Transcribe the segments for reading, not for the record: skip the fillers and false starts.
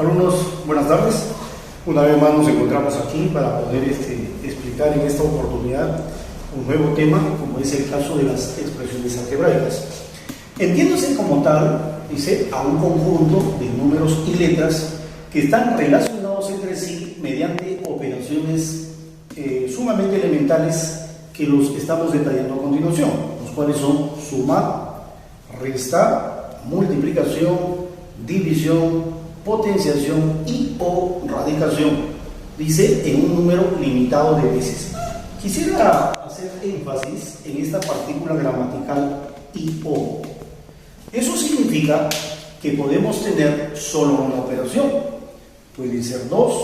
Alumnos, buenas tardes. Una vez más nos encontramos aquí para poder explicar en esta oportunidad un nuevo tema, como es el caso de las expresiones algebraicas. Entiéndose como tal, dice, a un conjunto de números y letras que están relacionados entre sí mediante operaciones sumamente elementales que los estamos detallando a continuación, los cuales son suma, resta, multiplicación, división, potenciación y o radicación, dice, en un número limitado de veces. Quisiera hacer énfasis en esta partícula gramatical y o. Eso significa que podemos tener solo una operación, pueden ser 2,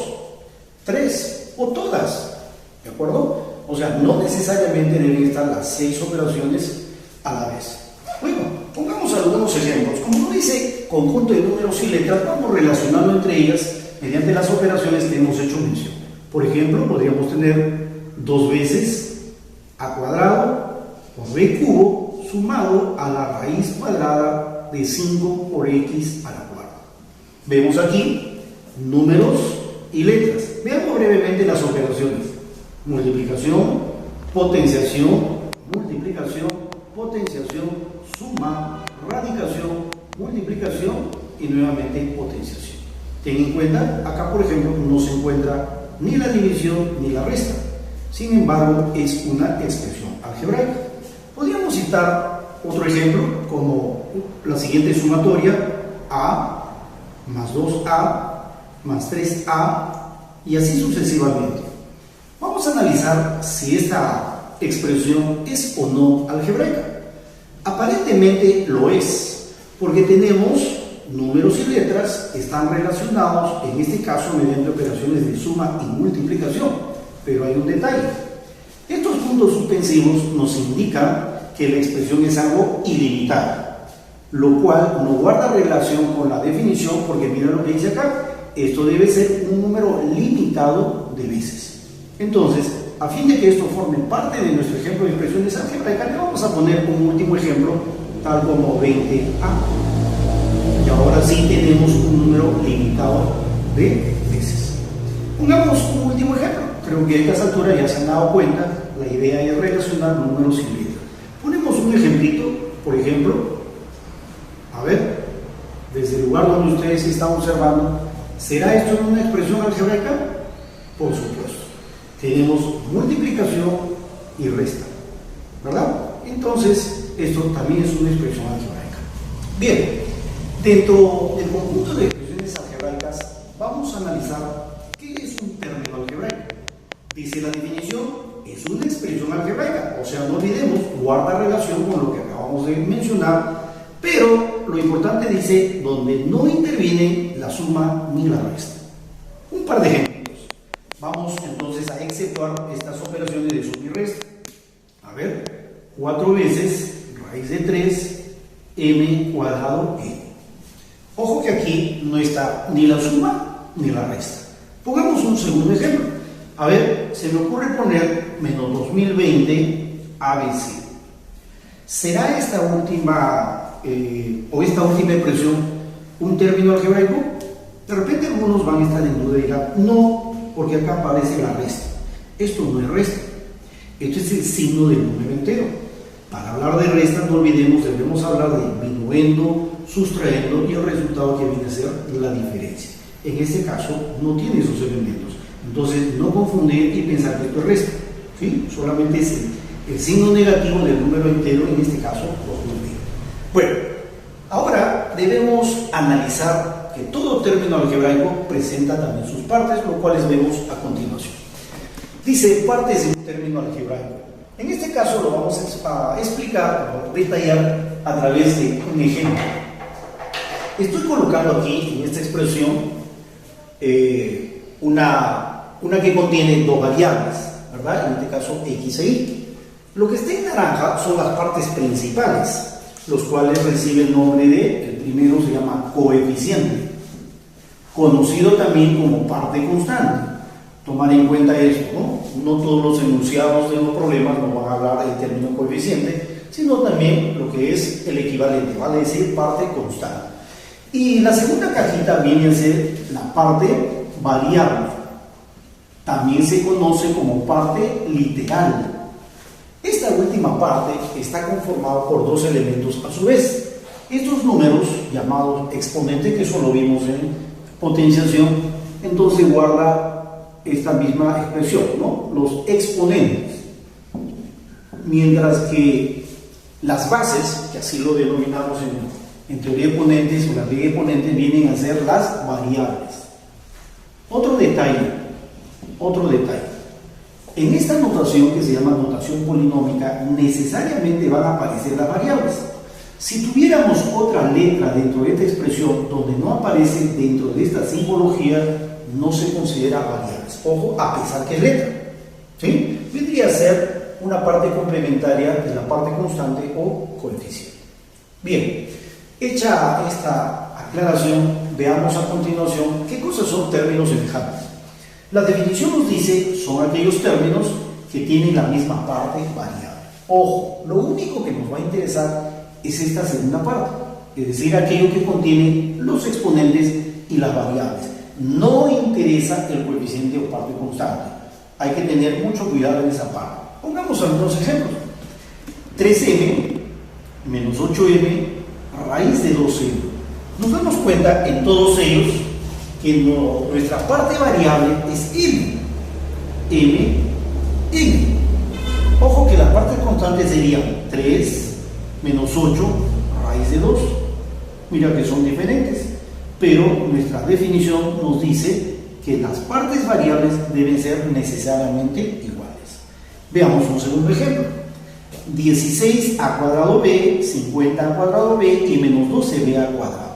3 o todas, ¿de acuerdo? O sea, no necesariamente deben estar las 6 operaciones a la vez. Bueno, pongamos algunos ejemplos. Como no dice conjunto de números y letras, vamos relacionando entre ellas mediante las operaciones que hemos hecho mención. Por ejemplo, podríamos tener 2 veces a cuadrado por b cubo sumado a la raíz cuadrada de 5 por x a la cuarta. Vemos aquí números y letras. Veamos brevemente las operaciones. Multiplicación, potenciación, multiplicación, potenciación, suma, radicación, multiplicación y nuevamente potenciación. Ten en cuenta, acá por ejemplo no se encuentra ni la división ni la resta. Sin embargo, es una expresión algebraica. Podríamos citar otro ejemplo como la siguiente sumatoria: a más 2a más 3a y así sucesivamente. Vamos a analizar si esta expresión es o no algebraica. Aparentemente lo es, porque tenemos números y letras que están relacionados, en este caso mediante operaciones de suma y multiplicación. Pero hay un detalle. Estos puntos suspensivos nos indican que la expresión es algo ilimitada, lo cual no guarda relación con la definición, porque mira lo que dice acá: esto debe ser un número limitado de veces. Entonces, a fin de que esto forme parte de nuestro ejemplo de expresiones algebraicas, le vamos a poner un último ejemplo, tal como 20a. Y ahora sí tenemos un número limitado de veces. Pongamos un último ejemplo. Creo que a estas alturas ya se han dado cuenta, la idea es relacionar números y letras. Ponemos un ejemplito, por ejemplo, a ver, desde el lugar donde ustedes están observando, ¿será esto una expresión algebraica? Por supuesto. Tenemos multiplicación y resta, ¿verdad? Entonces, esto también es una expresión algebraica. Bien, dentro del conjunto de expresiones algebraicas, vamos a analizar qué es un término algebraico. Dice la definición, es una expresión algebraica, o sea, no olvidemos, guarda relación con lo que acabamos de mencionar, pero lo importante dice, donde no interviene la suma ni la resta. Un par de ejemplos. Vamos entonces a exceptuar estas operaciones de suma y resta. A ver, 4 veces raíz de 3 m cuadrado n. Ojo que aquí no está ni la suma ni la resta. Pongamos un segundo ejemplo. A ver, se me ocurre poner menos 2020 ABC. ¿Será esta última esta última expresión un término algebraico? De repente algunos van a estar en duda y dirán, no, porque acá aparece la resta. Esto no es resta, esto es el signo del número entero. Para hablar de resta, no olvidemos, debemos hablar de minuendo, sustrayendo, y el resultado que viene a ser la diferencia. En este caso no tiene esos elementos, entonces no confundir y pensar que esto es resta, ¿sí? Solamente es el signo negativo del número entero, en este caso 2020. Bueno, ahora debemos analizar que todo término algebraico presenta también sus partes, lo cuales vemos a continuación. Dice partes de un término algebraico. En este caso lo vamos a explicar, a detallar a través de un ejemplo. Estoy colocando aquí en esta expresión una que contiene 2 variables, ¿verdad? En este caso x e y. Lo que está en naranja son las partes principales, los cuales reciben el nombre de, el primero se llama coeficiente, conocido también como parte constante. Tomar en cuenta esto, ¿no? No todos los enunciados de los problemas nos van a hablar del término coeficiente, sino también lo que es el equivalente, vale decir parte constante. Y la segunda cajita viene a ser la parte variable. También se conoce como parte literal. Esta última parte está conformada por dos elementos a su vez. Estos números llamados exponentes, que eso lo vimos en potenciación, entonces guarda esta misma expresión, ¿no? Los exponentes. Mientras que las bases, que así lo denominamos en teoría de exponentes o la ley de exponentes, vienen a ser las variables. Otro detalle. En esta notación, que se llama notación polinómica, necesariamente van a aparecer las variables. Si tuviéramos otra letra dentro de esta expresión donde no aparece dentro de esta simbología, no se considera variables. Ojo, a pesar que es letra, ¿sí? Vendría a ser una parte complementaria de la parte constante o coeficiente. Bien, hecha esta aclaración, veamos a continuación qué cosas son términos semejantes. La definición nos dice, son aquellos términos que tienen la misma parte variable. Ojo, lo único que nos va a interesar es esta segunda parte, es decir, aquello que contiene los exponentes y las variables. No interesa el coeficiente o parte constante. Hay que tener mucho cuidado en esa parte. Pongamos algunos ejemplos. 3m menos 8m raíz de 12m. Nos damos cuenta en todos ellos que nuestra parte variable es m. Ojo que la parte constante sería 3 menos 8 raíz de 2. Mira que son diferentes, pero nuestra definición nos dice que las partes variables deben ser necesariamente iguales. Veamos un segundo ejemplo. 16a cuadrado b, 50a cuadrado b y menos 12b al cuadrado.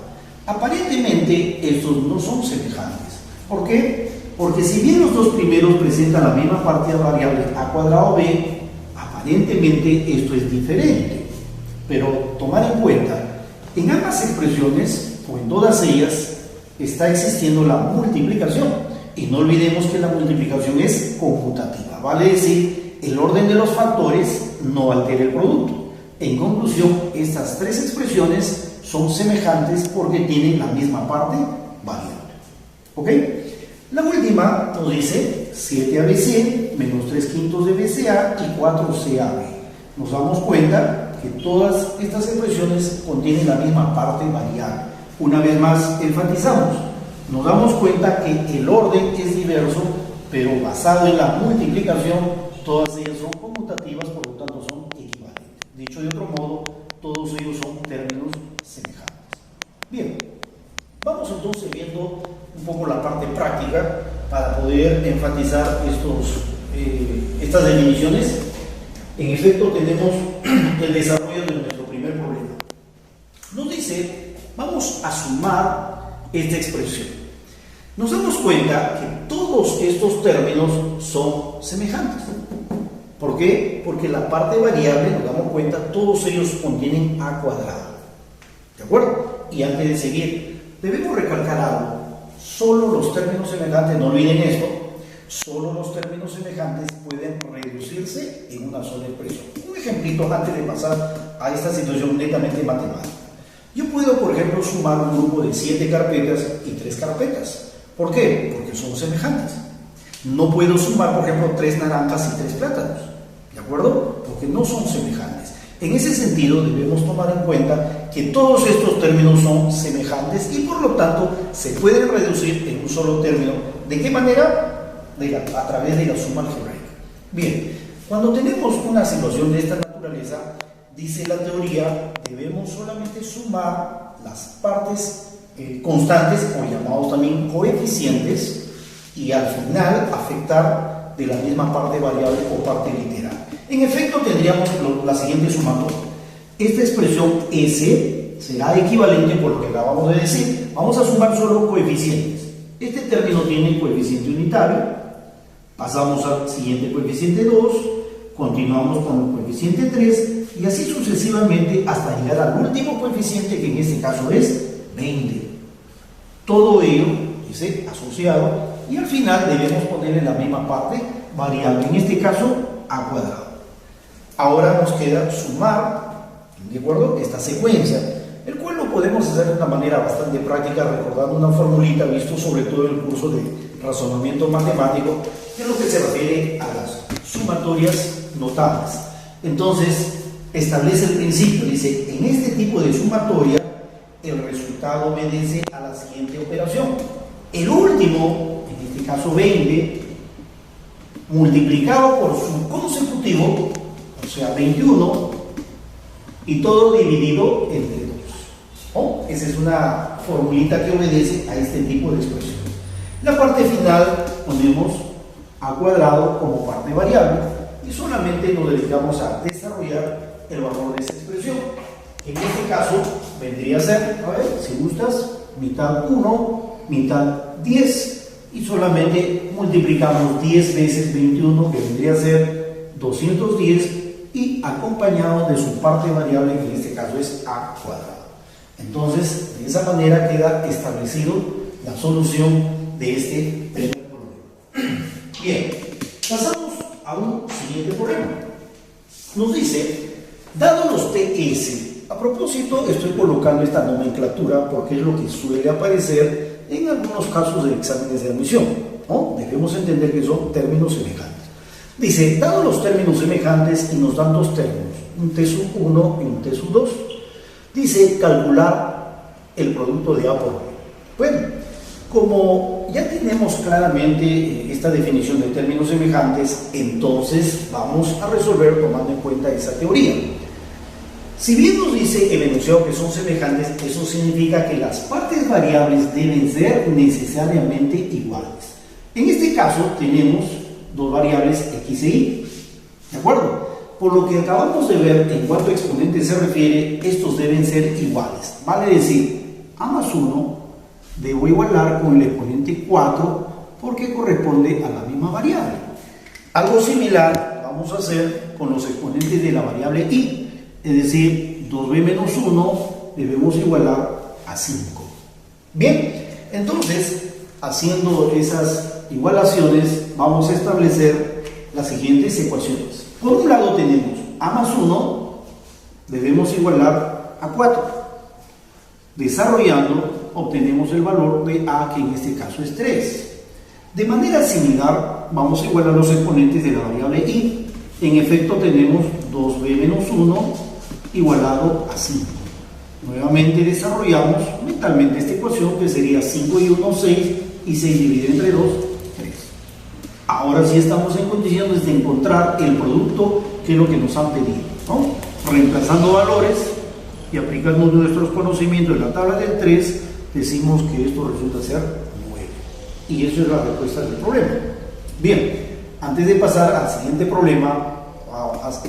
Aparentemente estos no son semejantes. ¿Por qué? Porque si bien los dos primeros presentan la misma parte variable a cuadrado b, aparentemente esto es diferente. Pero tomar en cuenta, en ambas expresiones o en todas ellas está existiendo la multiplicación. Y no olvidemos que la multiplicación es conmutativa, vale decir, el orden de los factores no altera el producto. En conclusión, estas tres expresiones son semejantes porque tienen la misma parte variable. ¿Ok? La última nos dice 7abc menos 3/5 de bca y 4cab. Nos damos cuenta que todas estas expresiones contienen la misma parte variable. Una vez más enfatizamos, nos damos cuenta que el orden es diverso, pero basado en la multiplicación, todas ellas son conmutativas, por lo tanto son equivalentes. Dicho de otro modo, todos ellos son términos semejantes. Bien, vamos entonces viendo un poco la parte práctica para poder enfatizar estas definiciones. En efecto, tenemos el desarrollo de nuestro primer problema. Nos dice, vamos a sumar esta expresión. Nos damos cuenta que todos estos términos son semejantes. ¿Por qué? Porque la parte variable, nos damos cuenta, todos ellos contienen a cuadrado. ¿De acuerdo? Y antes de seguir, debemos recalcar algo. Solo los términos semejantes, no olviden esto, solo los términos semejantes pueden reducirse en una sola expresión. Un ejemplito antes de pasar a esta situación netamente matemática. Yo puedo, por ejemplo, sumar un grupo de 7 carpetas y 3 carpetas. ¿Por qué? Porque son semejantes. No puedo sumar, por ejemplo, 3 naranjas y 3 plátanos. ¿De acuerdo? Porque no son semejantes. En ese sentido, debemos tomar en cuenta que todos estos términos son semejantes y por lo tanto se pueden reducir en un solo término. ¿De qué manera? A través de la suma algebraica. Bien, cuando tenemos una situación de esta naturaleza, dice la teoría, debemos solamente sumar las partes constantes, o llamados también coeficientes, y al final afectar de la misma parte variable o parte literal. En efecto, tendríamos la siguiente sumatoria. Esta expresión S será equivalente, por lo que acabamos de decir, vamos a sumar solo coeficientes. Este término tiene coeficiente unitario, pasamos al siguiente coeficiente 2, continuamos con el coeficiente 3 y así sucesivamente hasta llegar al último coeficiente, que en este caso es 20. Todo ello es asociado y al final debemos ponerle la misma parte variable, en este caso a cuadrado. Ahora nos queda sumar, ¿de acuerdo?, esta secuencia, el cual lo podemos hacer de una manera bastante práctica, recordando una formulita visto sobre todo en el curso de razonamiento matemático, que es lo que se refiere a las sumatorias notables. Entonces, establece el principio, dice, en este tipo de sumatoria, el resultado obedece a la siguiente operación. El último, en este caso 20, multiplicado por su consecutivo, o sea 21, y todo dividido entre 2. ¿Oh? Esa es una formulita que obedece a este tipo de expresión. La parte final ponemos a cuadrado como parte variable y solamente nos dedicamos a desarrollar el valor de esa expresión. En este caso vendría a ser, a ver, si gustas, mitad 1, mitad 10 y solamente multiplicamos 10 veces 21, que vendría a ser 210, y acompañado de su parte variable, que en este caso es a cuadrado. Entonces, de esa manera queda establecido la solución de este primer problema. Bien, pasamos a un siguiente problema. Nos dice, dado los TS, a propósito estoy colocando esta nomenclatura porque es lo que suele aparecer en algunos casos de exámenes de admisión, ¿no? Debemos entender que son términos semejantes. Dice, dado los términos semejantes y nos dan dos términos, un T sub 1 y un T sub 2, dice calcular el producto de A por B. Bueno, como ya tenemos claramente esta definición de términos semejantes, entonces vamos a resolver tomando en cuenta esa teoría. Si bien nos dice el enunciado que son semejantes, eso significa que las partes variables deben ser necesariamente iguales. En este caso tenemos dos variables x e y, ¿de acuerdo? Por lo que acabamos de ver en cuanto a exponentes se refiere, estos deben ser iguales. Vale decir, a más 1 debo igualar con el exponente 4 porque corresponde a la misma variable. Algo similar vamos a hacer con los exponentes de la variable y, es decir, 2b menos 1 debemos igualar a 5. Bien, entonces, haciendo esas igualaciones, vamos a establecer las siguientes ecuaciones. Por un lado tenemos a más 1, debemos igualar a 4. Desarrollando, obtenemos el valor de a, que en este caso es 3. De manera similar, vamos a igualar los exponentes de la variable y. En efecto, tenemos 2b menos 1 igualado a 5. Nuevamente desarrollamos mentalmente esta ecuación, que sería 5 y 1, 6, y 6 dividido entre 2, 3. Ahora sí estamos en condiciones de encontrar el producto, que es lo que nos han pedido, ¿no? Reemplazando valores y aplicando nuestros conocimientos en la tabla del 3, decimos que esto resulta ser 9. Y eso es la respuesta del problema. Bien, antes de pasar al siguiente problema,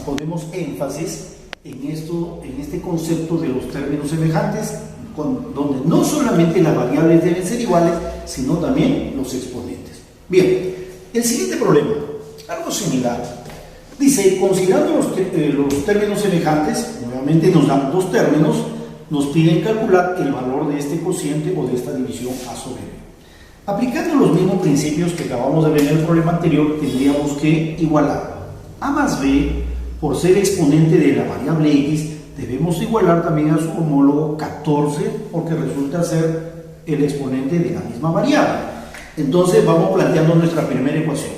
ponemos énfasis en este concepto de los términos semejantes, donde no solamente las variables deben ser iguales, sino también los exponentes. Bien, el siguiente problema, algo similar. Dice, considerando los términos semejantes, nuevamente nos dan dos términos, nos piden calcular el valor de este cociente o de esta división A sobre B. Aplicando los mismos principios que acabamos de ver en el problema anterior, tendríamos que igualar A más B, por ser exponente de la variable X, debemos igualar también a su homólogo 14, porque resulta ser el exponente de la misma variable. Entonces vamos planteando nuestra primera ecuación.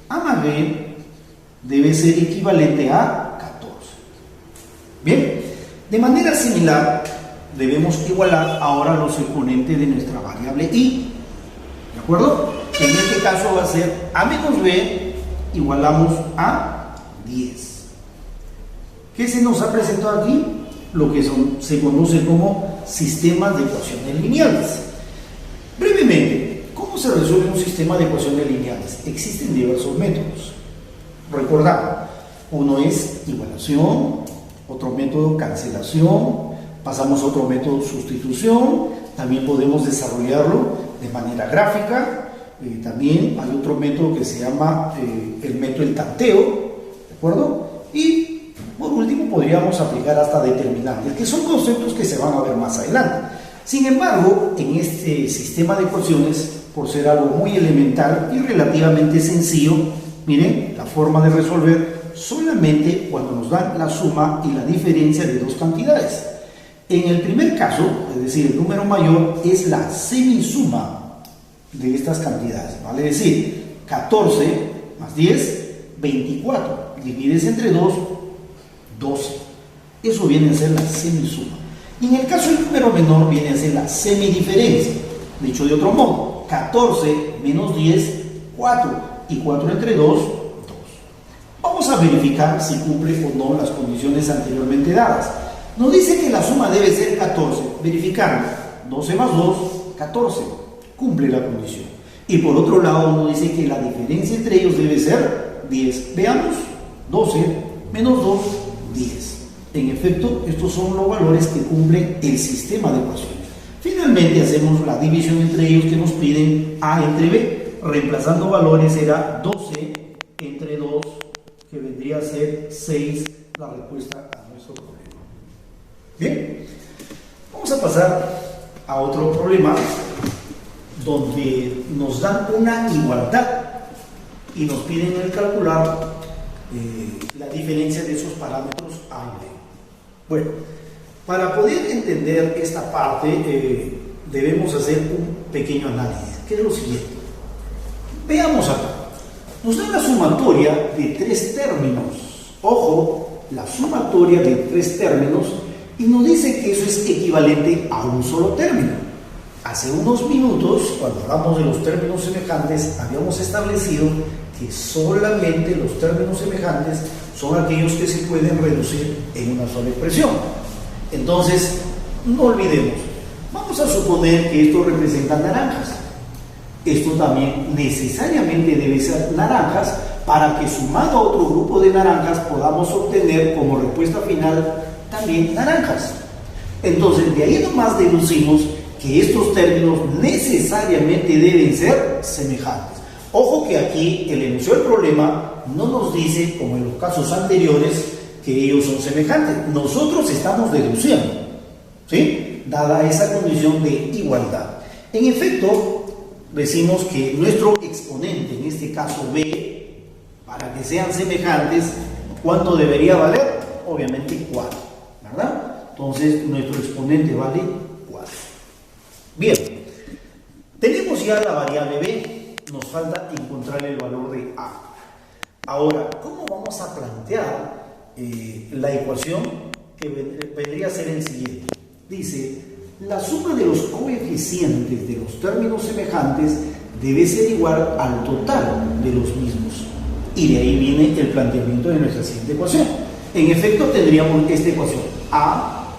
A más B debe ser equivalente a 14. Bien, de manera similar, debemos igualar ahora los exponentes de nuestra variable Y. ¿De acuerdo? En este caso va a ser A menos B igualamos a 10. ¿Qué se nos ha presentado aquí? Lo que se conoce como sistemas de ecuaciones lineales. Brevemente, ¿cómo se resuelve un sistema de ecuaciones lineales? Existen diversos métodos. Recordad, uno es igualación, otro método cancelación, pasamos a otro método sustitución, también podemos desarrollarlo de manera gráfica, también hay otro método que se llama el método del tanteo, ¿de acuerdo? Y por último podríamos aplicar hasta determinantes, que son conceptos que se van a ver más adelante. Sin embargo, en este sistema de ecuaciones, por ser algo muy elemental y relativamente sencillo, miren, la forma de resolver solamente cuando nos dan la suma y la diferencia de dos cantidades. En el primer caso, es decir, el número mayor es la semisuma de estas cantidades, vale decir, 14 más 10, 24, divides entre 2, 12. Eso viene a ser la semisuma. Y en el caso del número menor viene a ser la semidiferencia. Dicho de otro modo, 14 menos 10, 4. Y 4 entre 2, 2. Vamos a verificar si cumple o no las condiciones anteriormente dadas. Nos dice que la suma debe ser 14. Verificando. 12 más 2, 14. Cumple la condición. Y por otro lado nos dice que la diferencia entre ellos debe ser 10. Veamos. 12 menos 2, 10. En efecto, estos son los valores que cumplen el sistema de ecuaciones. Finalmente hacemos la división entre ellos que nos piden A entre B. Reemplazando valores será 12 entre 2, que vendría a ser 6, la respuesta a nuestro problema. Bien, vamos a pasar a otro problema donde nos dan una igualdad y nos piden el calcular la diferencia de esos parámetros A y B. Bueno, para poder entender esta parte debemos hacer un pequeño análisis, que es lo siguiente. Veamos acá. Nos da la sumatoria de 3 términos. Ojo, la sumatoria de 3 términos, y nos dice que eso es equivalente a un solo término. Hace unos minutos, cuando hablamos de los términos semejantes, habíamos establecido que solamente los términos semejantes son aquellos que se pueden reducir en una sola expresión. Entonces, no olvidemos, vamos a suponer que esto representa naranjas. Esto también necesariamente debe ser naranjas para que sumado a otro grupo de naranjas podamos obtener como respuesta final también naranjas. Entonces, de ahí nomás deducimos que estos términos necesariamente deben ser semejantes. Ojo que aquí el enunciado del problema no nos dice, como en los casos anteriores, que ellos son semejantes. Nosotros estamos deduciendo, ¿sí? Dada esa condición de igualdad. En efecto, decimos que nuestro exponente, en este caso B, para que sean semejantes, ¿cuánto debería valer? Obviamente 4, ¿verdad? Entonces, nuestro exponente vale 4. Bien, tenemos ya la variable B, nos falta encontrar el valor de A. Ahora, ¿cómo vamos a plantear la ecuación que vendría a ser el siguiente? Dice, la suma de los coeficientes de los términos semejantes debe ser igual al total de los mismos. Y de ahí viene el planteamiento de nuestra siguiente ecuación. En efecto, tendríamos esta ecuación. A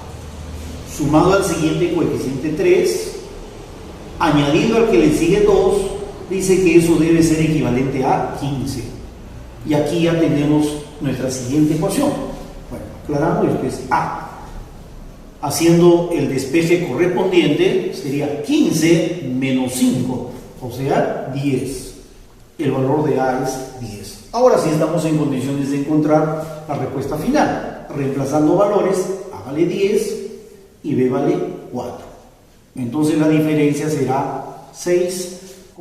sumado al siguiente coeficiente 3, añadido al que le sigue 2, dice que eso debe ser equivalente a 15. Y aquí ya tenemos nuestra siguiente ecuación. Bueno, aclarando, esto es A. Haciendo el despeje correspondiente, sería 15 menos 5, o sea, 10. El valor de A es 10. Ahora sí estamos en condiciones de encontrar la respuesta final. Reemplazando valores, A vale 10 y B vale 4. Entonces la diferencia será 6